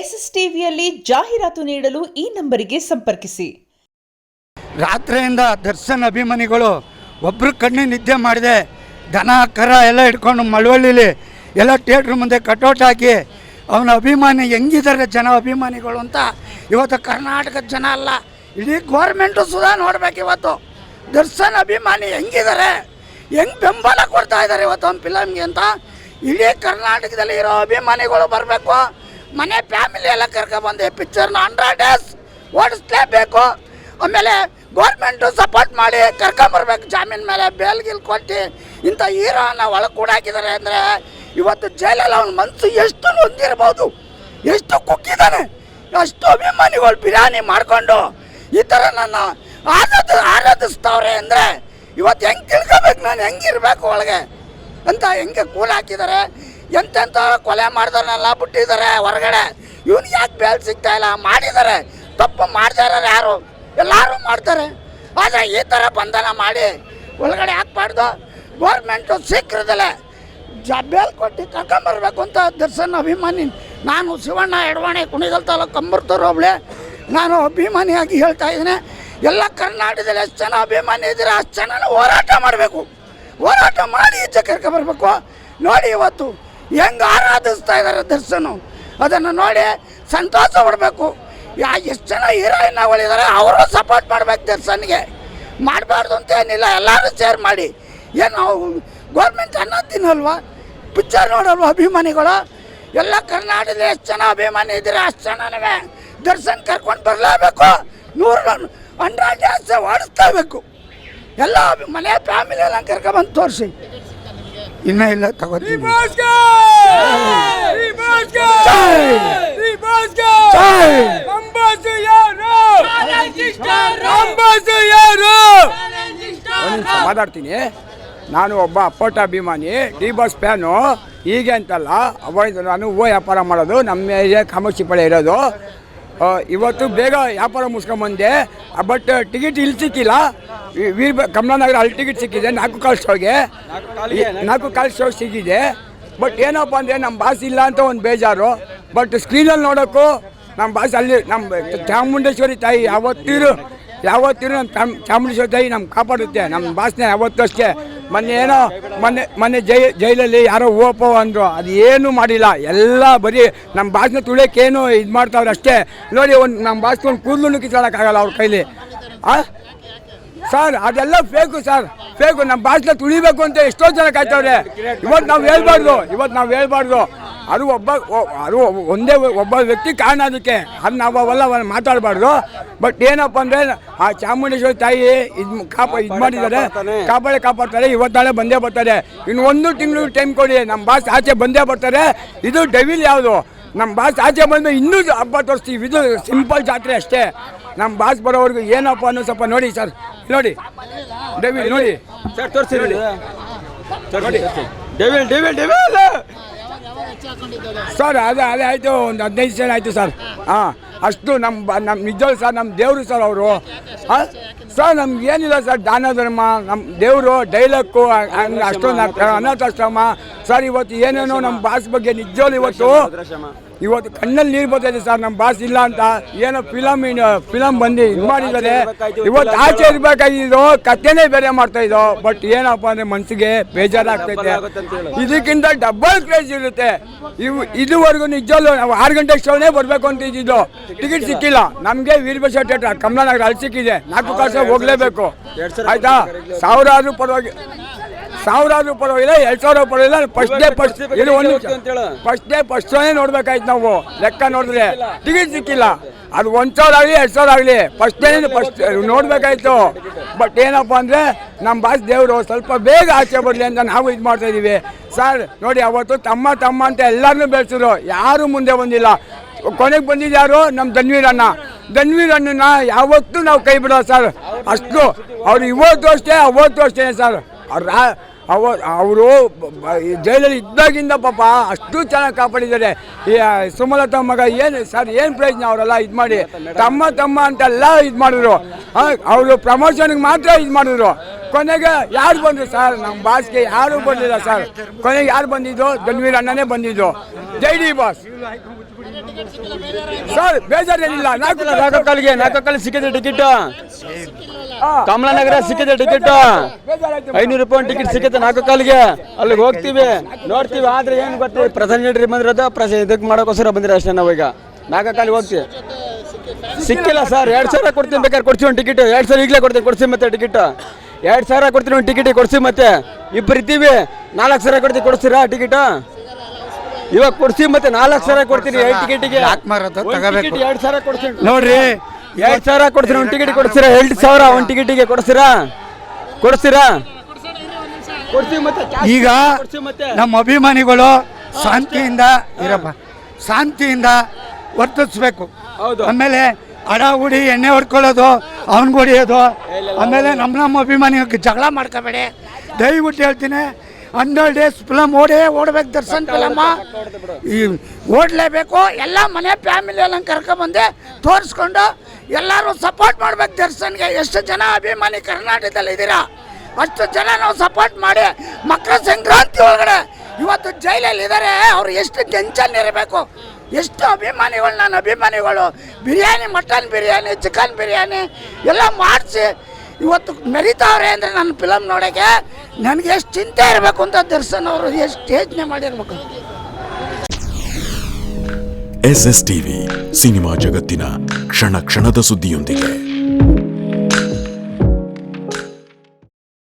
S S ಟಿವಿಯಲ್ಲಿ ಜಾಹೀರಾತು ನೀಡಲು ಈ ನಂಬರಿಗೆ ಸಂಪರ್ಕಿಸಿ. ರಾತ್ರಿಯಿಂದ ದರ್ಶನ್ ಅಭಿಮಾನಿಗಳು ಒಬ್ಬರು ಕಣ್ಣಿಗೆ ನಿದ್ದೆ ಮಾಡಿದೆ, ದನ ಕರ ಎಲ್ಲ ಹಿಡ್ಕೊಂಡು ಮಳವಳ್ಳಿಲಿ ಎಲ್ಲ ಥಿಯೇಟ್ರ್ ಮುಂದೆ ಕಟೌಟ್ ಹಾಕಿ ಅವನ ಅಭಿಮಾನಿ ಹೆಂಗಿದ್ದಾರೆ ಜನ ಅಭಿಮಾನಿಗಳು ಅಂತ ಇವತ್ತು ಕರ್ನಾಟಕದ ಜನ ಅಲ್ಲ ಇಡೀ ಗೌರ್ಮೆಂಟು ಸುಧಾ ನೋಡ್ಬೇಕು. ಇವತ್ತು ದರ್ಶನ್ ಅಭಿಮಾನಿ ಹೆಂಗಿದ್ದಾರೆ, ಹೆಂಗೆ ಬೆಂಬಲ ಕೊಡ್ತಾ ಇದ್ದಾರೆ ಇವತ್ತು ಒಂದು ಫಿಲಮ್ಗೆ ಅಂತ ಇಡೀ ಕರ್ನಾಟಕದಲ್ಲಿ ಇರೋ ಅಭಿಮಾನಿಗಳು ಬರಬೇಕು. ಮನೆ ಫ್ಯಾಮಿಲಿ ಎಲ್ಲ ಕರ್ಕೊಬಂದು ಪಿಕ್ಚರ್ನ 100 ಡೇಸ್ ಓಡಿಸ್ಲೇಬೇಕು. ಆಮೇಲೆ ಗೌರ್ಮೆಂಟು ಸಪೋರ್ಟ್ ಮಾಡಿ ಕರ್ಕೊಂಬರ್ಬೇಕು. ಜಾಮೀನು ಮೇಲೆ ಬೇಲ್ ಗಿಲ್ ಕೊಟ್ಟು ಇಂಥ ಹೀರೋನ ಒಳಗೆ ಕೂಡ ಹಾಕಿದ್ದಾರೆ ಅಂದರೆ ಇವತ್ತು ಜೈಲಲ್ಲಿ ಅವನ ಮನಸ್ಸು ಎಷ್ಟು ನೊಂದಿರ್ಬೋದು, ಎಷ್ಟು ಕುಕ್ಕಿದ್ದಾನೆ. ಅಷ್ಟು ಅಭಿಮಾನಿಗಳು ಬಿರಿಯಾನಿ ಮಾಡಿಕೊಂಡು ಈ ಥರ ನನ್ನ ಆರಾಧಿಸ್ತವ್ರೆ ಅಂದರೆ ಇವತ್ತು ಹೆಂಗೆ ತಿಳ್ಕೊಬೇಕು, ನಾನು ಹೆಂಗಿರ್ಬೇಕು ಒಳಗೆ ಅಂತ ಹೆಂಗೆ ಕೂಲ್ ಹಾಕಿದ್ದಾರೆ. ಎಂತೆಂಥ ಕೊಲೆ ಮಾಡಿದವನ್ನೆಲ್ಲ ಬಿಟ್ಟಿದ್ದಾರೆ ಹೊರಗಡೆ. ಇವನಿಗೆ ಯಾಕೆ ಬೇಲ್ ಸಿಗ್ತಾಯಿಲ್ಲ? ಮಾಡಿದ್ದಾರೆ, ತಪ್ಪು ಮಾಡ್ತಾ ಇರೋರು ಯಾರು? ಎಲ್ಲರೂ ಮಾಡ್ತಾರೆ. ಆದರೆ ಈ ಥರ ಬಂಧನ ಮಾಡಿ ಒಳಗಡೆ ಹಾಕ್ಬಾರ್ದು. ಗೌರ್ಮೆಂಟು ಶೀಘ್ರದಲ್ಲೇ ಬೇಲ್ ಕೊಟ್ಟು ಕರ್ಕೊಂಬರ್ಬೇಕು ಅಂತ ದರ್ಶನ್ ಅಭಿಮಾನಿ ನಾನು ಶಿವಣ್ಣ ಎಡವಾಣಿ ಕುಣಿಗಲ್ ತಾಲೂಕು ಕಂಬರ್ತೂರು ಹೋಬಳಿ ನಾನು ಅಭಿಮಾನಿಯಾಗಿ ಹೇಳ್ತಾ ಇದ್ದೀನಿ. ಎಲ್ಲ ಕರ್ನಾಟಕದಲ್ಲಿ ಎಷ್ಟು ಜನ ಅಭಿಮಾನಿ ಇದ್ದೀರ ಅಷ್ಟು ಜನ ಹೋರಾಟ ಮಾಡಬೇಕು. ಹೋರಾಟ ಮಾಡಿ ಈಚೆ ಕರ್ಕೊಂಬರ್ಬೇಕು. ನೋಡಿ ಇವತ್ತು ಹೆಂಗೆ ಆರಾಧಿಸ್ತಾ ಇದ್ದಾರೆ ದರ್ಶನು, ಅದನ್ನು ನೋಡಿ ಸಂತೋಷ ಪಡಬೇಕು. ಎಷ್ಟು ಜನ ಹೀರೋಯಿನ್ಗಳಿದ್ದಾರೆ ಅವರು ಸಪೋರ್ಟ್ ಮಾಡ್ಬೇಕು ದರ್ಶನ್ಗೆ. ಮಾಡಬಾರ್ದು ಅಂತ ಏನಿಲ್ಲ, ಎಲ್ಲರೂ ಶೇರ್ ಮಾಡಿ. ಏನು ಗೌರ್ಮೆಂಟ್ ಅನ್ನೋದು ತಿನ್ನಲ್ವಾ, ಪಿಕ್ಚರ್ ನೋಡಲ್ವ ಅಭಿಮಾನಿಗಳು? ಎಲ್ಲ ಕರ್ನಾಟಕದಲ್ಲಿ ಎಷ್ಟು ಜನ ಅಭಿಮಾನಿ ಇದ್ದೀರ ಅಷ್ಟು ಜನವೇ ದರ್ಶನ್ ಕರ್ಕೊಂಡು ಬರಲೇಬೇಕು. 100 ಡೇಸ್ ಓಡಿಸ್ಲೇಬೇಕು. ಎಲ್ಲ ಮನೆ ಫ್ಯಾಮಿಲಿ ಎಲ್ಲ ಕರ್ಕೊಂಡ್ಬಂದು ತೋರಿಸಿ. ಇನ್ನೂ ಇಲ್ಲ ತಗೋತೀನಿ. ಮಾತಾಡ್ತೀನಿ. ನಾನು ಒಬ್ಬ ಅಪ್ಪಟ ಅಭಿಮಾನಿ, ಡಿ ಬಾಸ್ ಫ್ಯಾನು. ಹೀಗೆ ಅಂತಲ್ಲ, ನಾನು ಹೂವು ವ್ಯಾಪಾರ ಮಾಡೋದು, ನಮ್ಮ ಏರಿಯಾ ಕಾಮಾಕ್ಷಿಪಾಳ್ಯ ಇರೋದು. ಇವತ್ತು ಬೇಗ ವ್ಯಾಪಾರ ಮುಗಿಸ್ಕೊಂಬಂದೆ. ಬಟ್ ಟಿಕೆಟ್ ಇಲ್ಲಿ ಸಿಕ್ಕಿಲ್ಲ. ಕಮಲಾನಗರ ಅಲ್ಲಿ ಟಿಕೆಟ್ ಸಿಕ್ಕಿದೆ 4 ಕಾಲ್ ಶೋಗೆ. 4 ಕಾಲ್ ಶೋ ಸಿಕ್ಕಿದೆ. ಬಟ್ ಏನಪ್ಪ ಅಂದರೆ ನಮ್ಮ ಬಾಸ್ ಇಲ್ಲ ಅಂತ ಒಂದು ಬೇಜಾರು. ಬಟ್ ಸ್ಕ್ರೀನಲ್ಲಿ ನೋಡೋಕ್ಕೂ ನಮ್ಮ ಬಾಸ್ ಅಲ್ಲಿ ನಮ್ಮ ಚಾಮುಂಡೇಶ್ವರಿ ತಾಯಿ ಯಾವತ್ತಿರು ನಮ್ಮ ಚಾಮುಂಡೇಶ್ವರಿ ತಾಯಿ ನಮ್ಗೆ ಕಾಪಾಡುತ್ತೆ. ನಮ್ಮ ಬಾಸ್ನೇ ಯಾವತ್ತೂ ಅಷ್ಟೇ. ಮೊನ್ನೆ ಜೈಲಲ್ಲಿ ಯಾರೋ ಓಪ ಅಂದರು, ಅದು ಏನೂ ಮಾಡಿಲ್ಲ. ಎಲ್ಲ ಬರೀ ನಮ್ಮ ಬಾಸ್ನ ತುಳಿಯೋಕ್ಕೇನು ಇದು ಮಾಡ್ತಾವ್ರೆ ಅಷ್ಟೇ. ನೋಡಿ ನಮ್ಮ ಬಾಸ್ಗೆ ಒಂದು ಕೂದಲು ಕಿತ್ತಾಡೋಕ್ಕಾಗಲ್ಲ ಅವ್ರ ಕೈಲಿ. ಸರ್ ಅದೆಲ್ಲ ಫೇಕು ಸರ್, ಫೇಕು. ನಮ್ಮ ಭಾಷೆ ತುಳಿಬೇಕು ಅಂತ ಎಷ್ಟೋ ಜನ ಕಾಯ್ತವ್ರೆ. ಇವತ್ತು ನಾವು ಹೇಳ್ಬಾರ್ದು. ಅದು ಒಬ್ಬ ವ್ಯಕ್ತಿ ಕಾರಣ ಅದಕ್ಕೆ. ಅದು ನಾವು ಅವೆಲ್ಲ ಮಾತಾಡಬಾರ್ದು. ಬಟ್ ಏನಪ್ಪ ಅಂದರೆ ಆ ಚಾಮುಂಡೇಶ್ವರಿ ತಾಯಿ ಇದು ಮಾಡಿದ್ದಾರೆ, ಕಾಪಾಡ್ತಾರೆ. ಇವತ್ತಾಳೆ ಬಂದೇ ಬರ್ತಾರೆ. ಇನ್ನು 1 ತಿಂಗಳು ಟೈಮ್ ಕೊಡಿ, ನಮ್ಮ ಬಾಸ್ ಆಚೆ ಬಂದೇ ಬರ್ತಾರೆ. ಇದು ಡೆವಿಲ್ ಯಾವುದು? ನಮ್ಮ ಬಾಸ್ ಆಚೆ ಬಂದು ಇನ್ನೂ ಹಬ್ಬ ತೋರಿಸ್ತೀವಿ. ಇದು ಸಿಂಪಲ್ ಜಾತ್ರೆ ಅಷ್ಟೇ. ನಮ್ಮ ಬಾಸ್ ಬರೋವರೆಗೂ ಏನಪ್ಪ ಅನ್ನೋ ಸ್ವಲ್ಪ ನೋಡಿ ಸರ್. ನೋಡಿ ಡೆವಿಲ್ ನೋಡಿ ಸರ್, ತೋರಿಸಿ ನೋಡಿ ಡೆವಿಲ್ ಸರ್. ಅದೇ ಆಯಿತು, ಒಂದು 15 ಜನ ಆಯಿತು ಸರ್. ಅಷ್ಟು ನಮ್ಮ ನಿಜವೂ ಸರ್, ನಮ್ಮ ದೇವರು ಸರ್ ಅವರು. ಸರ್ ನಮ್ಗೆ ಏನಿಲ್ಲ ಸರ್, ದಾನ ಧರ್ಮ ನಮ್ಮ ದೇವರು, ಡೈಲಾಗು ಅಷ್ಟೊಂದು ಅನಾಥಾಶ್ರಮ ಸರ್. ಇವತ್ತು ಏನೇನೋ ನಮ್ಮ ಬಾಸ್ ಬಗ್ಗೆ ನಿಜವೂ ಇವತ್ತು ಕಣ್ಣಲ್ಲಿ ನೀರು ಬರ್ತಾಯಿದೆ ಸರ್. ನಮ್ಮ ಬಾಸ್ ಇಲ್ಲ ಅಂತ ಏನೋ ಫಿಲಮ್ ಬಂದು ಇದು ಮಾಡಿದ್ದಾರೆ. ಇವತ್ತು ಆಚೆ ಇರಬೇಕಾಗಿದ್ದು ಕಥೆನೇ ಬೇರೆ ಮಾಡ್ತಾಯಿದ್ದೋ. ಬಟ್ ಏನಪ್ಪ ಅಂದರೆ ಮನಸ್ಸಿಗೆ ಬೇಜಾರಾಗ್ತೈತೆ. ಇದಕ್ಕಿಂತ ಡಬಲ್ ಕ್ರೇಜ್ ಇರುತ್ತೆ. ಇದುವರೆಗೂ ನಿಜವೂ ನಾವು 6 ಗಂಟೆ ಶೋನೇ ಬರಬೇಕು ಅಂತ ಇದ್ದಿದ್ದು. ಟಿಕೆಟ್ ಸಿಕ್ಕಿಲ್ಲ ನಮಗೆ. ವೀರಭದ್ರ ಥಿಯೇಟರ್ ಕಮಲಾನಗರ ಅಲ್ಲಿ ಸಿಕ್ಕಿದೆ. 4 ಕಾಸು ಹೋಗಲೇಬೇಕು. ಆಯಿತಾ? 1000 ಆದರೂ ಪರವಾಗಿಲ್ಲ, 2000 ಪರವಾಗಿಲ್ಲ. ಫಸ್ಟ್ ಶೋನೇ ನೋಡ್ಬೇಕಾಯ್ತು ನಾವು. ಲೆಕ್ಕ ನೋಡಿದ್ರೆ ಟಿಕೆಟ್ ಸಿಕ್ಕಿಲ್ಲ. ಅದು 1000 ಆಗಲಿ 2000 ಆಗಲಿ ಫಸ್ಟ್ ನೋಡ್ಬೇಕಾಯ್ತು. ಬಟ್ ಏನಪ್ಪ ಅಂದರೆ ನಮ್ಮ ಬಾಸ್ ದೇವರು ಸ್ವಲ್ಪ ಬೇಗ ಆಚೆ ಬರಲಿ ಅಂತ ನಾವು ಇದು ಮಾಡ್ತಾಯಿದ್ದೀವಿ ಸರ್. ನೋಡಿ ಅವತ್ತು ತಮ್ಮ ಅಂತ ಎಲ್ಲರನ್ನೂ ಬೆಳೆಸಿದ್ರು, ಯಾರೂ ಮುಂದೆ ಬಂದಿಲ್ಲ. ಕೊನೆಗೆ ಬಂದಿದ್ದು ಯಾರು? ನಮ್ಮ ಧನ್ವೀರ್ ಅಣ್ಣನ ಯಾವತ್ತೂ ನಾವು ಕೈ ಬಿಡೋ ಸರ್. ಅಷ್ಟು ಅವ್ರು ಇವತ್ತು ಅಷ್ಟೇ ಅವತ್ತು ಅಷ್ಟೇ ಸರ್. ಅವರು ಜೈಲಲ್ಲಿ ಇದ್ದಾಗಿಂದ ಪಾಪ ಅಷ್ಟು ಚೆನ್ನಾಗಿ ಕಾಪಾಡಿದ್ದಾರೆ. ಈ ಸುಮಲತಾ ಮಗ ಏನು ಸರ್ ಏನು ಪ್ರಯೋಜನ ಅವರೆಲ್ಲ ಇದು ಮಾಡಿ ತಮ್ಮ ಅಂತೆಲ್ಲ ಇದು ಮಾಡಿದ್ರು. ಅವರು ಪ್ರಮೋಷನ್ಗೆ ಮಾತ್ರ ಇದು ಮಾಡಿದ್ರು. ಕೊನೆಗೆ ಯಾರು ಬಂದರು ಸರ್? ನಮ್ಮ ಬಾಸ್ಗೆ ಯಾರು ಬಂದಿಲ್ಲ ಸರ್. ಕೊನೆಗೆ ಯಾರು ಬಂದಿದ್ದು? ಧನ್ವೀರ್ ಅಣ್ಣನೇ ಬಂದಿದ್ದು. ಜೈ ಡಿ ಬಾಸ್ ಸರ್. ಬೇಜಾರೇನಿಲ್ಲ. ನಾಲ್ಕು ಕಾಲಿಗೆ ಸಿಕ್ಕಿದೆ ಟಿಕೆಟ್. ಕಮಲಾನಗರ ಸಿಕ್ಕಿದೆ ಟಿಕೆಟ್. 500 ರೂಪಾಯಿ ಟಿಕೆಟ್ ಸಿಕ್ಕತ್ತೆ 4 ಕಾಲಿಗೆ. ಅಲ್ಲಿಗೆ ಹೋಗ್ತೀವಿ, ನೋಡ್ತೀವಿ. ಆದ್ರೆ ಏನು ಗೊತ್ತಿ, ಪ್ರೆಸೆಂಟೇಟರ್ ಬಂದಿರೋದು ಇದಕ್ಕೆ ಮಾಡೋಕ್ಕೋಸ್ಕರ ಬಂದಿರೋ ಅಷ್ಟೇ. ನಾವು ಈಗ 4 ಕಾಲಿಗೆ ಹೋಗ್ತೀವಿ. ಸಿಕ್ಕಿಲ್ಲ ಸರ್. 2000 ಕೊಡ್ತೀನಿ, ಬೇಕಾದ್ರೆ ಕೊಡ್ತೀವಿ ಒಂದು ಟಿಕೆಟ್. 2000 ಈಗಲೇ ಕೊಡ್ತೀವಿ ಮತ್ತೆ ಟಿಕೆಟ್. 2000 ಕೊಡ್ತೀನಿ ಒಂದು ಟಿಕೆಟ್ ಕೊಡ್ಸಿ. ಮತ್ತೆ ಇಬ್ಬರು ಇದ್ದೀವಿ, 4000 ಕೊಡ್ತೀವಿ. ಕೊಡ್ತೀರಾ ಟಿಕೆಟ್? ಇವಾಗ ಕೊಡ್ಸಿ ಮತ್ತೆ 4000 ಕೊಡ್ತೀನಿ ಟಿಕೆಟಿಗೆ. 2000 ಕೊಡ್ತೀನಿ ನೋಡ್ರಿ. 2000 ಕೊಡ್ತೀನಿ ಒಂದು ಟಿಕೆಟ್. ಕೊಡ್ತೀರಾ? 2000 ಒಂದು ಟಿಕೆಟಿಗೆ ಕೊಡ್ತೀರಾ? ಕೊಡ್ತೀವಿ ಮತ್ತೆ. ಈಗ ನಮ್ಮ ಅಭಿಮಾನಿಗಳು ಶಾಂತಿಯಿಂದ ಇರಪ್ಪ, ಶಾಂತಿಯಿಂದ ವರ್ತಿಸ್ಬೇಕು. ಆಮೇಲೆ ಅಡಾವುಡಿ ಎಣ್ಣೆ ಹೊಡ್ಕೊಳ್ಳೋದು, ಅವನಿಗೆ ಹೊಡಿಯೋದು, ಆಮೇಲೆ ನಮ್ಮ ಅಭಿಮಾನಿಗೆ ಜಗಳ ಮಾಡ್ಕೋಬೇಡಿ ದಯವಿಟ್ಟು ಹೇಳ್ತೀನಿ. 100 ಡೇಸ್ ಫಿಲಮ್ ಓಡ್ಬೇಕು. ದರ್ಶನ್ ಫಿಲಮ್ಮ ಈ ಓಡಲೇಬೇಕು. ಎಲ್ಲ ಮನೆ ಫ್ಯಾಮಿಲಿ ಎಲ್ಲ ಕರ್ಕೊಬಂದು ತೋರಿಸ್ಕೊಂಡು ಎಲ್ಲರೂ ಸಪೋರ್ಟ್ ಮಾಡ್ಬೇಕು ದರ್ಶನ್ಗೆ. ಎಷ್ಟು ಜನ ಅಭಿಮಾನಿ ಕರ್ನಾಟಕದಲ್ಲಿ ಇದ್ದೀರಾ ಅಷ್ಟು ಜನ ನಾವು ಸಪೋರ್ಟ್ ಮಾಡಿ. ಮಕರ ಸಂಕ್ರಾಂತಿ ಒಳಗಡೆ ಇವತ್ತು ಜೈಲಲ್ಲಿ ಇದ್ದಾರೆ. ಅವರು ಎಷ್ಟು ಟೆನ್ಷನ್ ಇರಬೇಕು. ಎಷ್ಟು ಅಭಿಮಾನಿಗಳು, ನನ್ನ ಅಭಿಮಾನಿಗಳು ಬಿರಿಯಾನಿ, ಮಟನ್ ಬಿರಿಯಾನಿ, ಚಿಕನ್ ಬಿರಿಯಾನಿ ಎಲ್ಲ ಮಾಡಿಸಿ ಇವತ್ತು ಮೆರಿತಾವ್ರೆ ಅಂದರೆ ನನ್ನ ಫಿಲಮ್ ನೋಡೋಕ್ಕೆ ನನಗೆ ಎಷ್ಟು ಚಿಂತೆ ಇರಬೇಕು ಅಂತ ದರ್ಶನ್ ಅವರು ಎಷ್ಟು ಯೋಚನೆ ಮಾಡಿರ್ಬೇಕು. SS ಟಿವಿ ಸಿನಿಮಾ ಜಗತ್ತಿನ ಕ್ಷಣ ಕ್ಷಣದ ಸುದ್ದಿಯೊಂದಿಗೆ.